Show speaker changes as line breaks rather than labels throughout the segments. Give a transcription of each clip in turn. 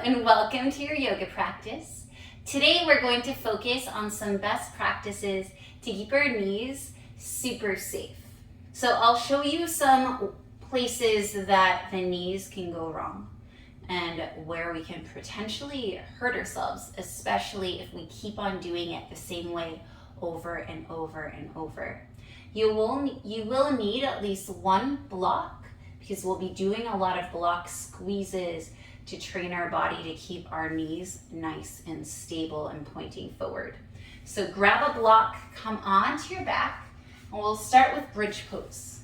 and welcome to your yoga practice. Today we're going to focus on some best practices to keep our knees super safe. So I'll show you some places that the knees can go wrong and where we can potentially hurt ourselves, especially if we keep on doing it the same way over and over and over. You will need at least one block because we'll be doing a lot of block squeezes to train our body to keep our knees nice and stable and pointing forward. So grab a block, come onto your back, and we'll start with bridge pose.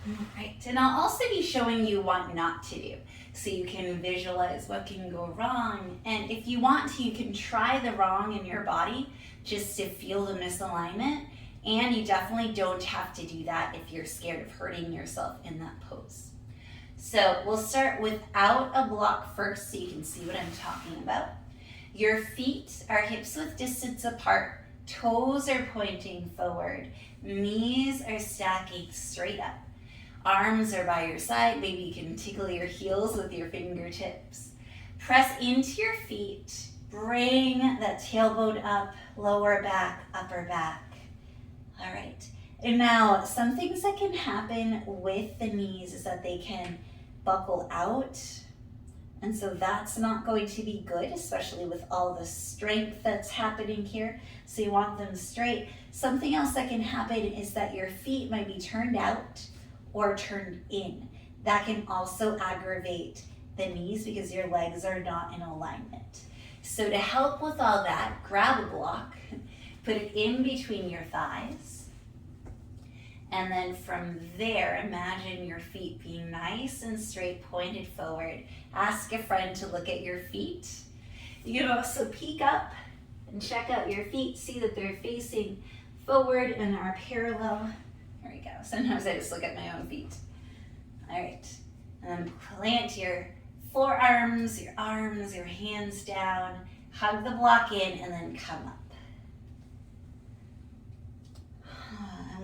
All right, and I'll also be showing you what not to do so you can visualize what can go wrong. And if you want to, you can try the wrong in your body just to feel the misalignment. And you definitely don't have to do that if you're scared of hurting yourself in that pose. So we'll start without a block first so you can see what I'm talking about. Your feet are hips width distance apart, toes are pointing forward, knees are stacking straight up. Arms are by your side, maybe you can tickle your heels with your fingertips. Press into your feet, bring that tailbone up, lower back, upper back. All right, and now some things that can happen with the knees is that they can buckle out. And so that's not going to be good, especially with all the strength that's happening here. So you want them straight. Something else that can happen is that your feet might be turned out or turned in. That can also aggravate the knees because your legs are not in alignment. So to help with all that, grab a block, put it in between your thighs. And then from there, imagine your feet being nice and straight, pointed forward. Ask a friend to look at your feet. You can also peek up and check out your feet, see that they're facing forward and are parallel. There we go. Sometimes I just look at my own feet. All right. And then plant your forearms, your arms, your hands down. Hug the block in and then come up.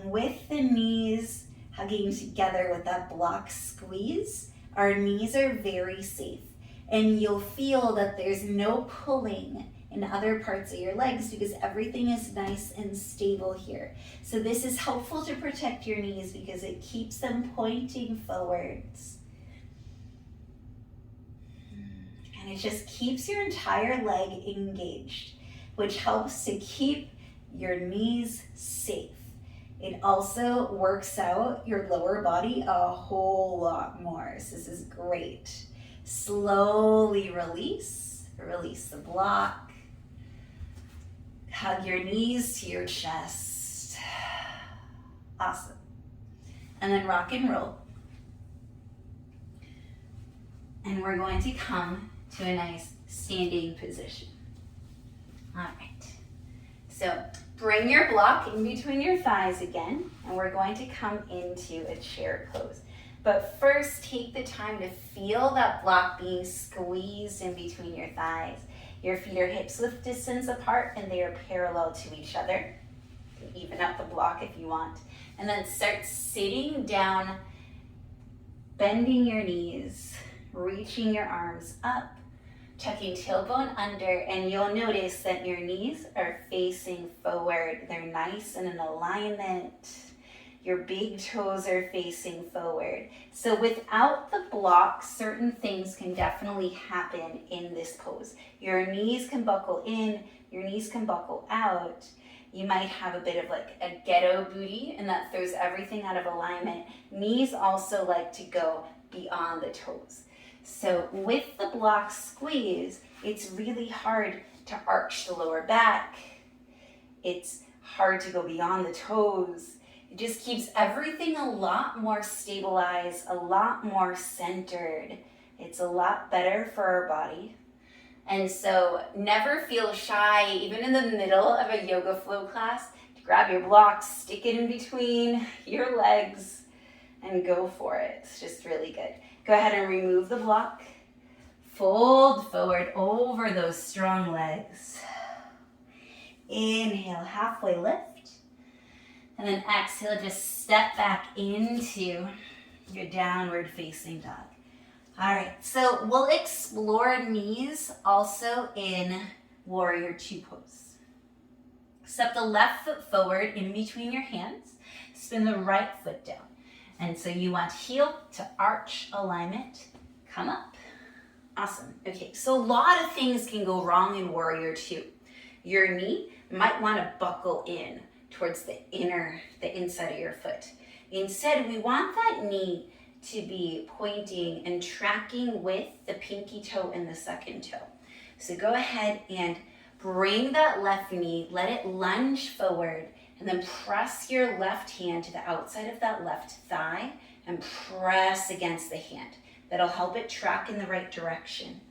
With the knees hugging together with that block squeeze, our knees are very safe. And you'll feel that there's no pulling in other parts of your legs because everything is nice and stable here. So this is helpful to protect your knees because it keeps them pointing forwards. And it just keeps your entire leg engaged, which helps to keep your knees safe. It also works out your lower body a whole lot more. So this is great. Slowly release the block. Hug your knees to your chest. Awesome. And then rock and roll. And we're going to come to a nice standing position. All right. So bring your block in between your thighs again, and we're going to come into a chair pose. But first, take the time to feel that block being squeezed in between your thighs. Your feet are hips width distance apart, and they are parallel to each other. You can even up the block if you want. And then start sitting down, bending your knees, reaching your arms up, tucking tailbone under, and you'll notice that your knees are facing forward. They're nice and in alignment. Your big toes are facing forward. So without the block, certain things can definitely happen in this pose. Your knees can buckle in, your knees can buckle out. You might have a bit of like a ghetto booty, and that throws everything out of alignment. Knees also like to go beyond the toes. So with the block squeeze, it's really hard to arch the lower back. It's hard to go beyond the toes. It just keeps everything a lot more stabilized, a lot more centered. It's a lot better for our body. And so never feel shy, even in the middle of a yoga flow class, to grab your block, stick it in between your legs, and go for it. It's just really good. Go ahead and remove the block. Fold forward over those strong legs. Inhale, halfway lift. And then exhale, just step back into your downward facing dog. All right, so we'll explore knees also in warrior two pose. Step the left foot forward in between your hands, spin the right foot down. And so you want heel to arch alignment, come up. Awesome. Okay, so a lot of things can go wrong in warrior two. Your knee might want to buckle in towards the inside of your foot. Instead, we want that knee to be pointing and tracking with the pinky toe and the second toe. So go ahead and bring that left knee, let it lunge forward, and then press your left hand to the outside of that left thigh and press against the hand. That'll help it track in the right direction.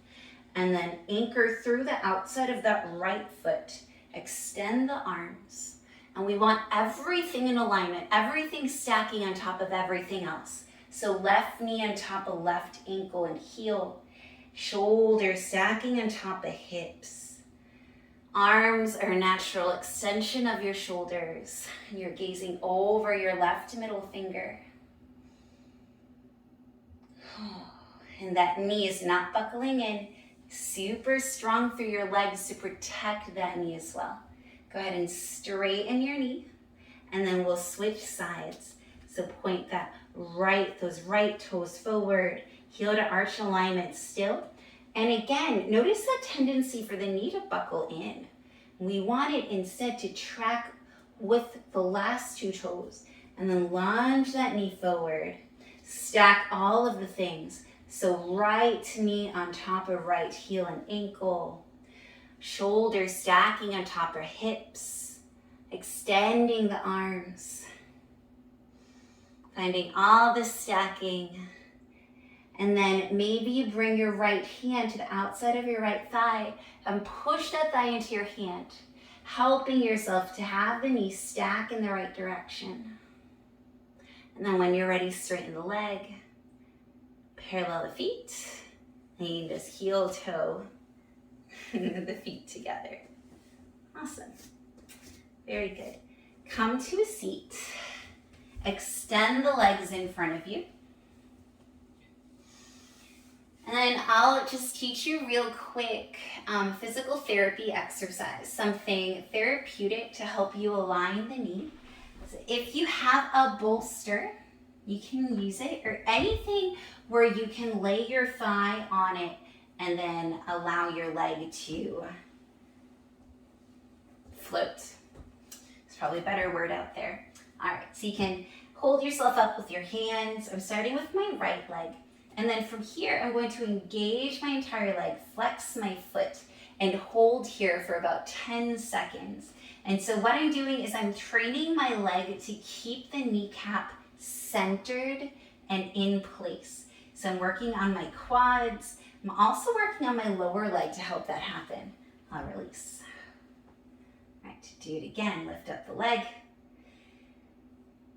And then anchor through the outside of that right foot. Extend the arms. And we want everything in alignment, everything stacking on top of everything else. So left knee on top of left ankle and heel. Shoulders stacking on top of hips. Arms are a natural extension of your shoulders. You're gazing over your left middle finger. And that knee is not buckling in. Super strong through your legs to protect that knee as well. Go ahead and straighten your knee, and then we'll switch sides. So point those right toes forward, heel to arch alignment still. And again, notice that tendency for the knee to buckle in. We want it instead to track with the last two toes, and then lunge that knee forward. Stack all of the things. So right knee on top of right heel and ankle. Shoulders stacking on top of hips. Extending the arms. Finding all the stacking. And then maybe you bring your right hand to the outside of your right thigh and push that thigh into your hand, helping yourself to have the knee stack in the right direction. And then when you're ready, straighten the leg. Parallel the feet, and you just heel toe the feet together. Awesome. Very good. Come to a seat. Extend the legs in front of you. And then I'll just teach you real quick physical therapy exercise, something therapeutic to help you align the knee. So if you have a bolster, you can use it, or anything where you can lay your thigh on it and then allow your leg to float. It's probably a better word out there. All right, so you can hold yourself up with your hands. I'm starting with my right leg. And then from here, I'm going to engage my entire leg, flex my foot, and hold here for about 10 seconds. And so what I'm doing is I'm training my leg to keep the kneecap centered and in place. So I'm working on my quads. I'm also working on my lower leg to help that happen. I'll release. All right, do it again. Lift up the leg.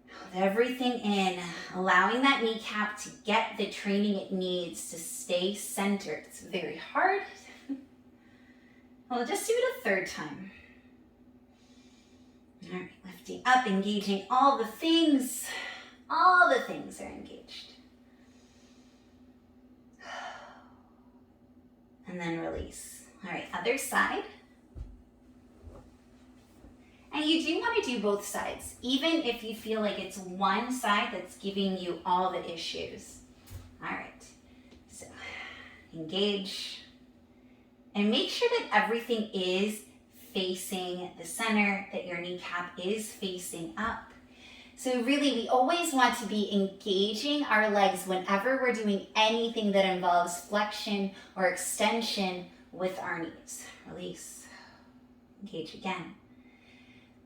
Hold everything in, allowing that kneecap to get the training it needs to stay centered. It's very hard. We'll just do it a third time. All right, lifting up, engaging all the things. All the things are engaged. And then release. All right, other side. And you do want to do both sides, even if you feel like it's one side that's giving you all the issues. All right, so engage. And make sure that everything is facing the center, that your kneecap is facing up. So really, we always want to be engaging our legs whenever we're doing anything that involves flexion or extension with our knees. Release. Engage again.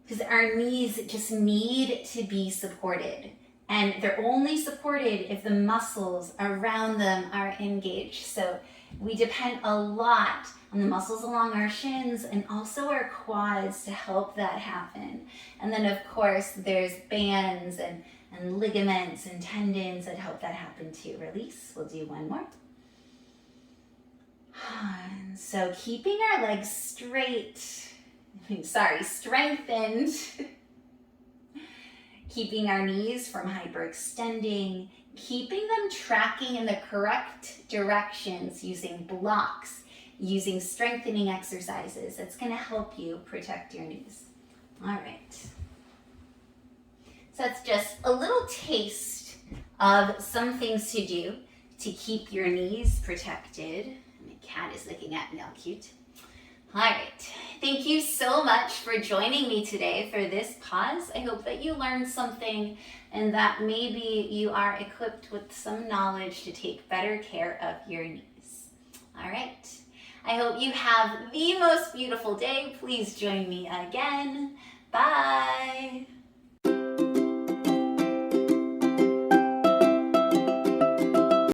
Because our knees just need to be supported. And they're only supported if the muscles around them are engaged. So we depend a lot on the muscles along our shins and also our quads to help that happen. And then of course there's bands and ligaments and tendons that help that happen too. Release. We'll do one more. And so keeping our legs strengthened. Keeping our knees from hyperextending, keeping them tracking in the correct directions using blocks, using strengthening exercises. It's going to help you protect your knees. All right. So that's just a little taste of some things to do to keep your knees protected. My cat is looking at me all cute. All right. Thank you so much for joining me today for this pause. I hope that you learned something and that maybe you are equipped with some knowledge to take better care of your knees. All right. I hope you have the most beautiful day. Please join me again. Bye.